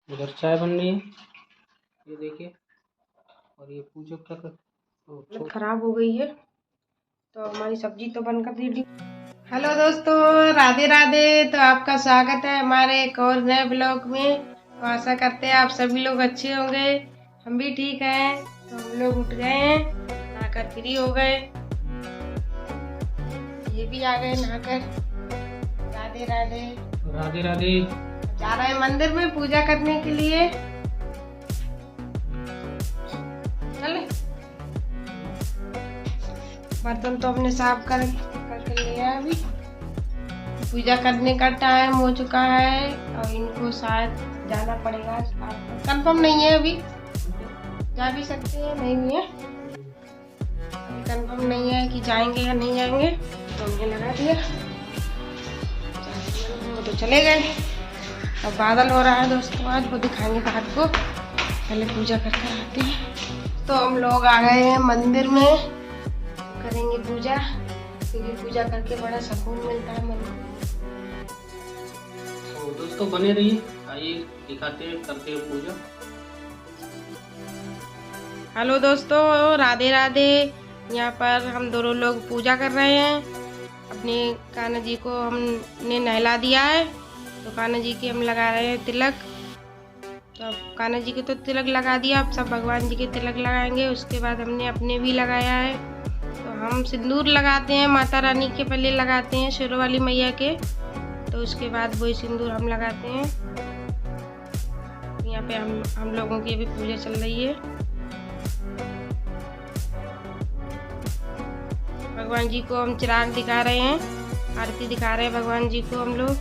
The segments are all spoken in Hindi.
उधर चाय बन रही है, ये देखिए। और ये पूजा क्या कर खराब हो गई है तो हमारी सब्जी तो बनकर रेडी। हेलो दोस्तों, राधे राधे। तो आपका स्वागत है हमारे एक और नए ब्लॉग में। तो आशा करते हैं आप सभी लोग अच्छे होंगे, हम भी ठीक हैं। तो हम लोग उठ गए हैं, नहाकर फ्री हो गए, ये भी आ गए नहाकर। राधे राधे। राधे राधे। जा रहे हैं मंदिर में पूजा करने के लिए। चले। बर्तन तो हमने साफ करके लिया है। अभी पूजा करने का टाइम हो चुका है और इनको शायद जाना पड़ेगा। कंफर्म नहीं है, अभी जा भी सकते हैं, नहीं भी है। कंफर्म नहीं है कि जाएंगे या नहीं जाएंगे, तो हमने लगा दिया। वो तो चले गए। अब बादल हो रहा है दोस्तों, आज वो दिखाएंगे बाहर को। पहले पूजा करके आते हैं। तो हम लोग आ गए हैं मंदिर में, करेंगे पूजा, क्योंकि पूजा करके बड़ा सुकून मिलता है मन को। तो दोस्तों बने रहिए, आइए दिखाते हैं, करते हैं पूजा। हेलो दोस्तों, राधे राधे। यहाँ पर हम दोनों लोग पूजा कर रहे हैं। अपने कान्हा जी को हमने नहला दिया है, तो कान्हा जी के हम लगा रहे हैं तिलक। तो अब कान्हा जी के तो तिलक लगा दिया, अब सब भगवान जी के तिलक लगाएंगे। उसके बाद हमने अपने भी लगाया है। तो हम सिंदूर लगाते हैं, माता रानी के पहले लगाते हैं, शेरों वाली मैया के, तो उसके बाद वही सिंदूर हम लगाते हैं। यहाँ पे हम लोगों की अभी पूजा चल रही है। भगवान जी को हम चिराग दिखा रहे हैं, आरती दिखा रहे हैं भगवान जी को हम लोग।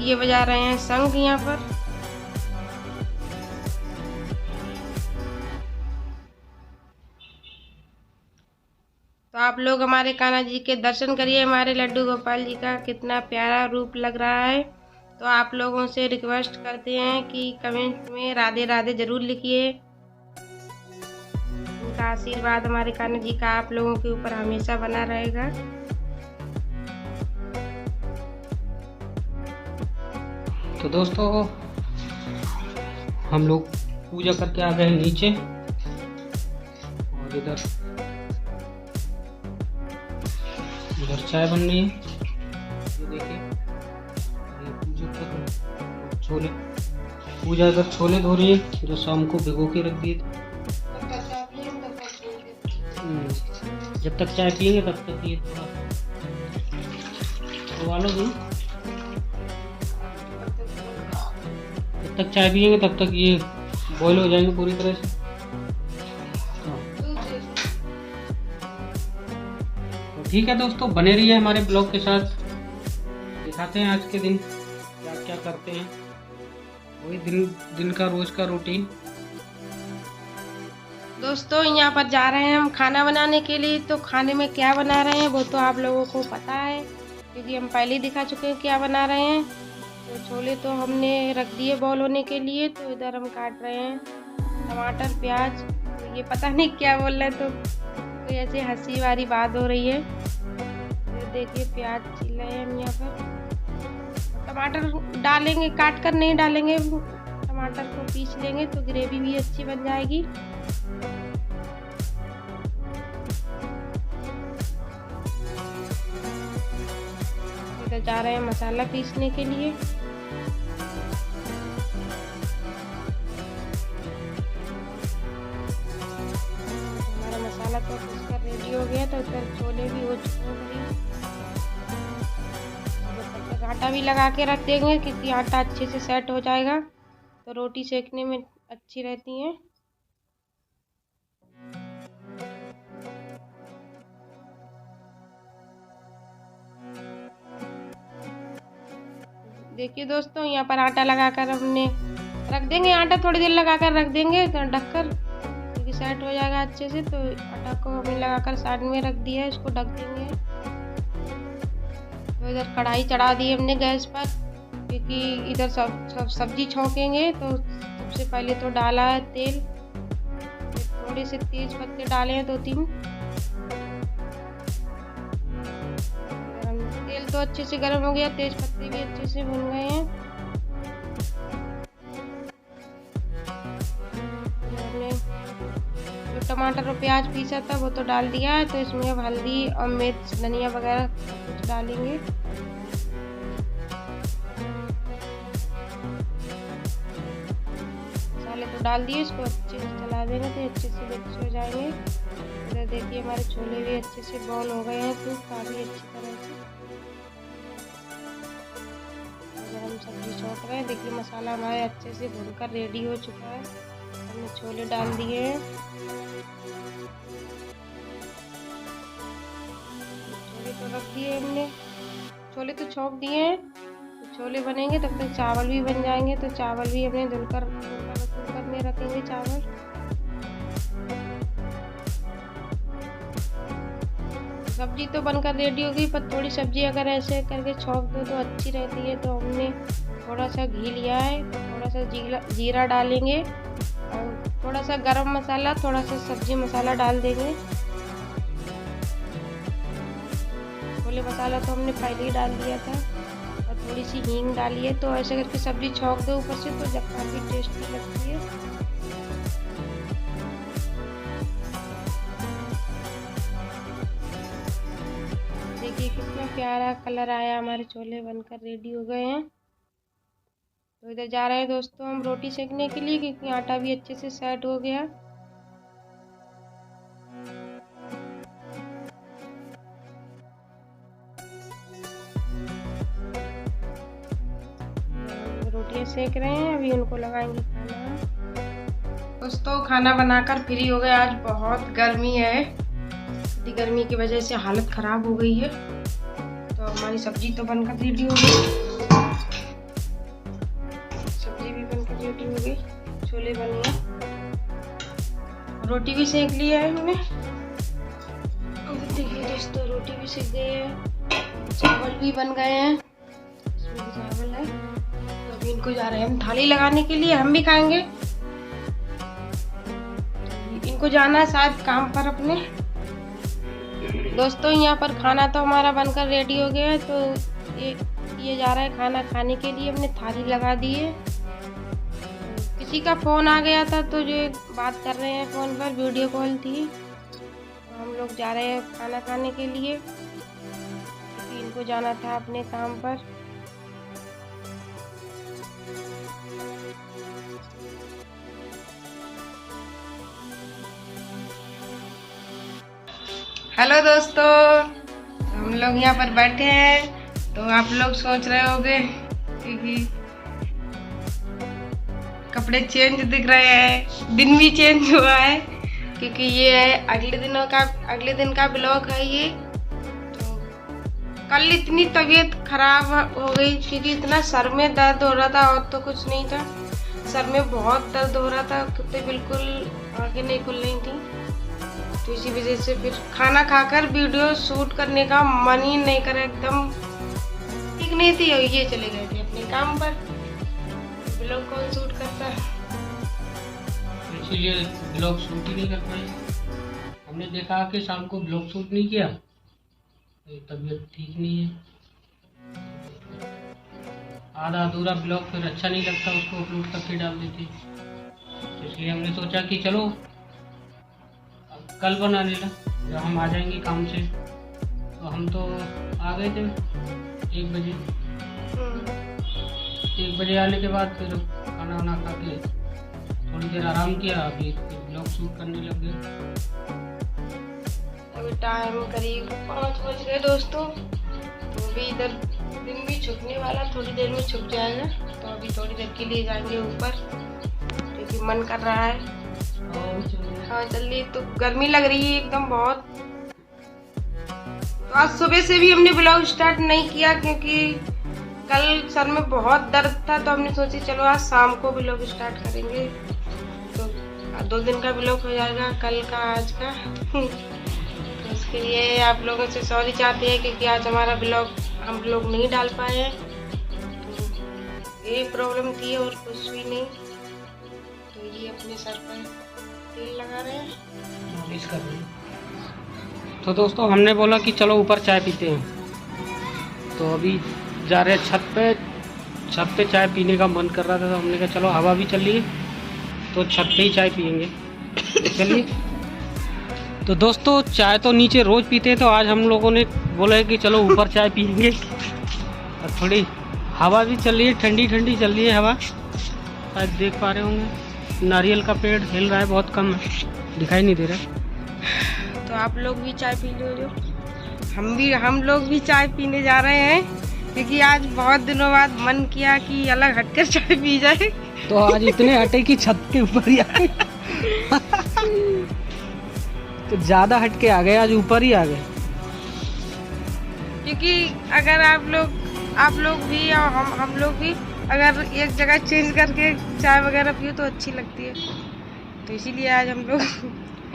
ये बजा रहे हैं शंख यहाँ पर। तो आप लोग हमारे कान्हा जी के दर्शन करिए। हमारे लड्डू गोपाल जी का कितना प्यारा रूप लग रहा है। तो आप लोगों से रिक्वेस्ट करते हैं कि कमेंट में राधे राधे जरूर लिखिए। उनका आशीर्वाद हमारे कान्हा जी का आप लोगों के ऊपर हमेशा बना रहेगा। तो दोस्तों हम लोग पूजा करके आ गए नीचे, और इधर चाय बन रही है, ये देखिए। ये पूजा कर छोले, पूजा इधर छोले धो रही है, जो शाम को भिगो के रख दिए थे। जब तक चाय पियेंगे तब तक ये थोड़ा उबालो दूँ। जब तक चाय पियेंगे तब तक ये बॉईल हो जाएंगे पूरी तरह से। तो ठीक है दोस्तों, बने रहिए हमारे ब्लॉग के साथ, दिखाते हैं आज के दिन क्या क्या करते हैं, वही दिन का रोज का रूटीन। दोस्तों यहाँ पर जा रहे हैं हम खाना बनाने के लिए। तो खाने में क्या बना रहे हैं वो तो आप लोगों को पता है, क्योंकि हम पहले ही दिखा चुके हैं क्या बना रहे हैं। तो छोले तो हमने रख दिए बॉईल होने के लिए। तो इधर हम काट रहे हैं टमाटर प्याज। तो ये पता नहीं क्या बोल रहे, तो कोई ऐसे हंसी वाली बात हो रही है। तो देखिए प्याज छील रहे हैं हम यहाँ पर। टमाटर डालेंगे, काट कर नहीं डालेंगे, टमाटर को पीस लेंगे तो ग्रेवी भी अच्छी बन जाएगी। इधर जा रहे हैं मसाला पीसने के लिए। हमारा मसाला तो पीसकर रेडी हो गया, तो इधर छोले भी हो चुके हैं। आटा भी लगा के रख देंगे, क्योंकि आटा अच्छे से सेट हो जाएगा तो रोटी सेकने में अच्छी रहती है। देखिए दोस्तों यहाँ पर आटा लगाकर हमने रख देंगे। आटा थोड़ी देर लगाकर रख देंगे तो ढककर, क्योंकि सेट हो जाएगा अच्छे से। तो आटा को हमने लगाकर साइड में रख दिया है, इसको ढक देंगे। तो इधर कढ़ाई चढ़ा दी हमने गैस पर, क्योंकि इधर सब सब्जी छौंकेंगे। तो सबसे पहले तो डाला है तेल, थोड़े से तेज पत्ते डाले हैं 2-3। तेल तो अच्छे से गर्म हो गया, तेज पत्ते भी अच्छे से भुन गए हैं। हमने जो टमाटर और प्याज पीसा था वो तो डाल दिया है, तो इसमें अब हल्दी और मिर्च धनिया वगैरह कुछ डालेंगे। मसाले तो डाल दिए, इसको अच्छे से चला देंगे तो अच्छे से मिक्स हो जाएंगे। इधर देखिए हमारे छोले भी अच्छे से बॉईल हो गए हैं, तो काफ़ी अच्छी तरह से। इधर हम सब्जी छौंक रहे हैं। देखिए मसाला हमारे अच्छे से भूनकर रेडी हो चुका है। हमने छोले डाल दिए हैं, छोले तो रख दिए हमने, छोले तो छौंक दिए हैं। तो छोले बनेंगे तब तक चावल भी बन जाएंगे, तो चावल भी हमने धुलकर कुकर में रखेंगे चावल। सब्जी तो बनकर रेडी हो गई, पर थोड़ी सब्जी अगर ऐसे करके छौंक दो तो अच्छी रहती है। तो हमने थोड़ा सा घी लिया है, थोड़ा सा जीरा डालेंगे और थोड़ा सा गरम मसाला, थोड़ा सा सब्जी मसाला डाल देंगे। छोले मसाला तो हमने पहले ही डाल दिया था, और थोड़ी सी हींग डाली है। तो ऐसे करके सब्जी छौंक दो ऊपर से, तो जब काफ़ी टेस्टी लगती है। देखिए कितना प्यारा कलर आया, हमारे छोले बनकर रेडी हो गए हैं। तो इधर जा रहे हैं दोस्तों हम रोटी सेकने के लिए, क्योंकि आटा भी अच्छे से सेट हो गया। रोटियां सेक रहे हैं, अभी उनको लगाएंगे खाना। दोस्तों खाना बनाकर फ्री हो गए। आज बहुत गर्मी है, इतनी गर्मी की वजह से हालत ख़राब हो गई है। तो हमारी सब्जी तो बनकर रेडी हो गई, सब्जी भी बनकर रेडी हो गई, छोले बन गए, रोटी भी सेक लिया है हमने। देखिए दोस्तों रोटी भी सेक गई है, चावल भी बन गए हैं, इसमें भी चावल है। तो अभी इनको जा रहे हैं हम थाली लगाने के लिए, हम भी खाएंगे। इनको जाना है शायद काम पर अपने। दोस्तों यहाँ पर खाना तो हमारा बनकर रेडी हो गया है, तो ये जा रहा है खाना खाने के लिए। हमने थाली लगा दी है। किसी का फ़ोन आ गया था, तो जो बात कर रहे हैं फ़ोन पर, वीडियो कॉल थी। तो हम लोग जा रहे हैं खाना खाने के लिए, क्योंकि इनको जाना था अपने काम पर। हेलो दोस्तों, हम लोग यहाँ पर बैठे हैं। तो आप लोग सोच रहे होंगे कि कपड़े चेंज दिख रहे हैं, दिन भी चेंज हुआ है, क्योंकि ये है अगले दिन का ब्लॉग है ये। तो कल इतनी तबीयत खराब हो गई, क्योंकि इतना सर में दर्द हो रहा था, और तो कुछ नहीं था। सर में बहुत दर्द हो रहा था, तो बिल्कुल आंखें नहीं खुल रही थी। तो इसी वजह से फिर खाना खाकर वीडियो शूट करने का मन ही नहीं करा, एकदम ठीक नहीं थी। ये चले गए थे अपने काम पर, ब्लॉग कौन शूट करता है, इसीलिए ब्लॉग शूट ही नहीं कर पाए। हमने देखा कि शाम को ब्लॉग शूट नहीं किया, तबीयत ठीक नहीं है। आधा अधूरा ब्लॉग फिर अच्छा नहीं लगता, उसको अपलोड करके डाल देते। तो इसलिए हमने सोचा कि चलो कल बना लेना, जब हम आ जाएंगे काम से। तो हम तो आ गए थे 1 बजे। 1 बजे आने के बाद फिर खाना वाना खा के थोड़ी देर आराम किया, अभी ब्लॉग शूट करने लग गए। अभी टाइम करीब 5 बज गए दोस्तों। तो अभी इधर दिन भी छुपने वाला, थोड़ी देर में छुप जाएगा। तो अभी थोड़ी देर के लिए जाएंगे ऊपर, क्योंकि मन कर रहा है। हाँ जल्दी, तो गर्मी लग रही है एकदम बहुत। तो आज सुबह से भी हमने ब्लॉग स्टार्ट नहीं किया, क्योंकि कल सर में बहुत दर्द था। तो हमने सोची चलो आज शाम को ब्लॉग स्टार्ट करेंगे, तो 2 दिन का ब्लॉग हो जाएगा, कल का आज का। तो उसके लिए आप लोगों से सॉरी चाहते हैं, क्योंकि आज हमारा ब्लॉग हम लोग नहीं डाल पाए हैं। तो ये प्रॉब्लम थी और कुछ भी नहीं। तो ये अपने सर पर तेल लगा रहे हैं। मालिश कर रहे हैं। तो दोस्तों हमने बोला कि चलो ऊपर चाय पीते हैं, तो अभी जा रहे हैं छत पे चाय पीने का मन कर रहा था, तो हमने कहा चलो हवा भी चल रही है तो छत पे ही चाय पियेंगे। चलिए। तो दोस्तों चाय तो नीचे रोज़ पीते हैं, तो आज हम लोगों ने बोला है कि चलो ऊपर चाय पियेंगे और थोड़ी हवा भी चल रही है, ठंडी ठंडी चल रही है हवा। शायद देख पा रहे होंगे नारियल का पेड़ हिल रहा है, बहुत कम है, दिखाई नहीं दे रहा। तो आप लोग भी चाय पी लो। हम लोग भी चाय पीने जा रहे हैं, क्योंकि आज बहुत दिनों बाद मन किया कि अलग हटकर चाय पी जाए। तो आज इतने हटे कि छत के ऊपर ही आ गए। तो ज़्यादा हट के आ गए, आज ऊपर ही आ गए। क्योंकि अगर आप लोग भी और हम लोग भी अगर एक जगह चेंज करके चाय वगैरह पियो तो अच्छी लगती है, तो इसीलिए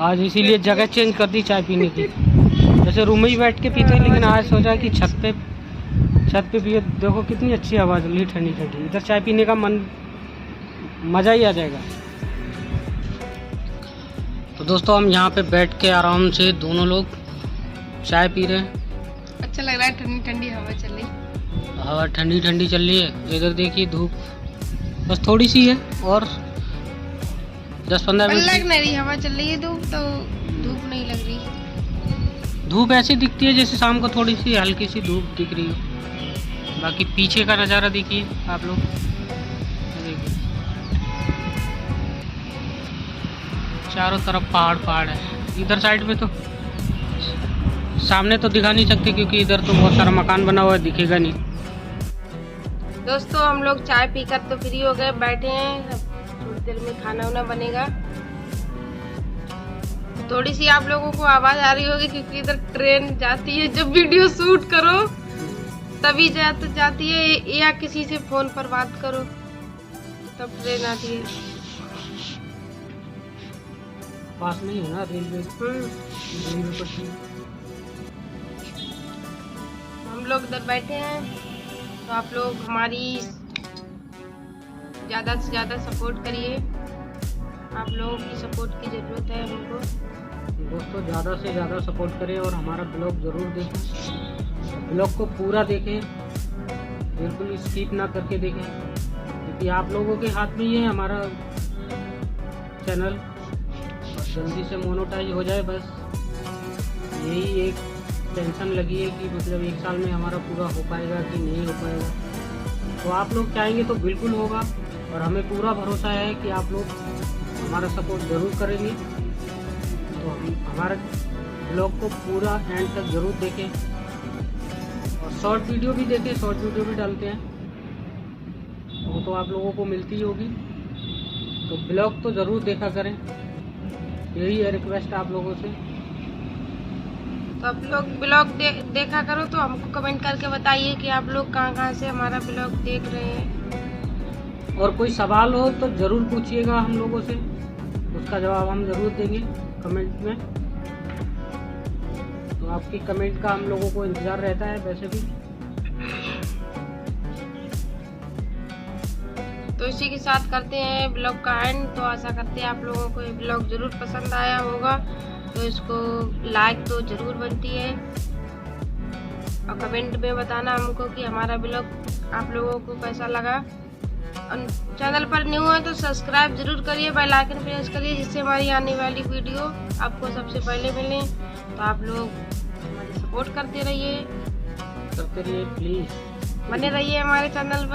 आज इसीलिए जगह चेंज कर दी चाय पीने की। जैसे रूम में ही बैठ के पीते हैं, लेकिन आज सोचा कि छत पे पिए। देखो कितनी अच्छी हवा चल रही है, ठंडी ठंडी। इधर चाय पीने का मज़ा ही आ जाएगा। तो दोस्तों हम यहाँ पे बैठ के आराम से दोनों लोग चाय पी रहे हैं। अच्छा लग रहा है, ठंडी ठंडी हवा चल रही। हवा ठंडी ठंडी चल रही है। इधर देखिए धूप बस थोड़ी सी है और 10-15 मिनट लग नहीं रही, हवा चल रही है। धूप नहीं लग रही। धूप ऐसी दिखती है जैसे शाम को थोड़ी सी हल्की सी धूप दिख रही हो। बाकी पीछे का नज़ारा देखिए आप लोग, देखिए चारों तरफ पहाड़ है। इधर साइड में तो सामने तो दिखा नहीं सकते, क्योंकि इधर तो बहुत सारा मकान बना हुआ है, दिखेगा नहीं। दोस्तों हम लोग चाय पीकर तो फ्री हो गए, बैठे हैं। थोड़ी देर में खाना वाना बनेगा। थोड़ी सी आप लोगों को आवाज आ रही होगी, क्योंकि इधर ट्रेन जाती है। जब वीडियो शूट करो तभी जाती है, या किसी से फोन पर बात करो तब ट्रेन आती है। पास में ही है ना रेलवे पटरी। हम लोग इधर बैठे हैं, तो आप लोग हमारी ज़्यादा से ज़्यादा सपोर्ट करिए। आप लोगों की सपोर्ट की ज़रूरत है हमको। दोस्तों ज़्यादा से ज़्यादा सपोर्ट करें और हमारा ब्लॉग ज़रूर देखें। ब्लॉग को पूरा देखें, बिल्कुल स्किप ना करके देखें, क्योंकि आप लोगों के हाथ में ही है हमारा चैनल। जल्दी से मोनेटाइज हो जाए, बस यही एक टेंशन लगी है कि मतलब 1 साल में हमारा पूरा हो पाएगा कि नहीं हो पाएगा। तो आप लोग चाहेंगे तो बिल्कुल होगा, और हमें पूरा भरोसा है कि आप लोग हमारा सपोर्ट ज़रूर करेंगे। तो हम हमारे ब्लॉग को पूरा एंड तक ज़रूर देखें, और शॉर्ट वीडियो भी देखें। शॉर्ट वीडियो भी डालते हैं, वो तो आप लोगों को मिलती ही होगी। तो ब्लॉग तो ज़रूर देखा करें, यही है रिक्वेस्ट आप लोगों से। तो आप लोग ब्लॉग देखा करो, तो हमको कमेंट करके बताइए कि आप लोग कहाँ से हमारा ब्लॉग देख रहे हैं। और कोई सवाल हो तो ज़रूर पूछिएगा हम लोगों से, उसका जवाब हम ज़रूर देंगे कमेंट में। तो आपकी कमेंट का हम लोगों को इंतज़ार रहता है वैसे भी। तो इसी के साथ करते हैं ब्लॉग का एंड। तो आशा करते हैं आप लोगों को ये ब्लॉग ज़रूर पसंद आया होगा, तो इसको लाइक तो ज़रूर बनती है, और कमेंट में बताना हमको कि हमारा ब्लॉग आप लोगों को कैसा लगा। और चैनल पर न्यू है तो सब्सक्राइब ज़रूर करिए, बेल आइकन प्रेस करिए, जिससे हमारी आने वाली वीडियो आपको सबसे पहले मिले। तो आप लोग हमारी सपोर्ट करते रहिए, प्लीज़ बने रहिए हमारे चैनल पर।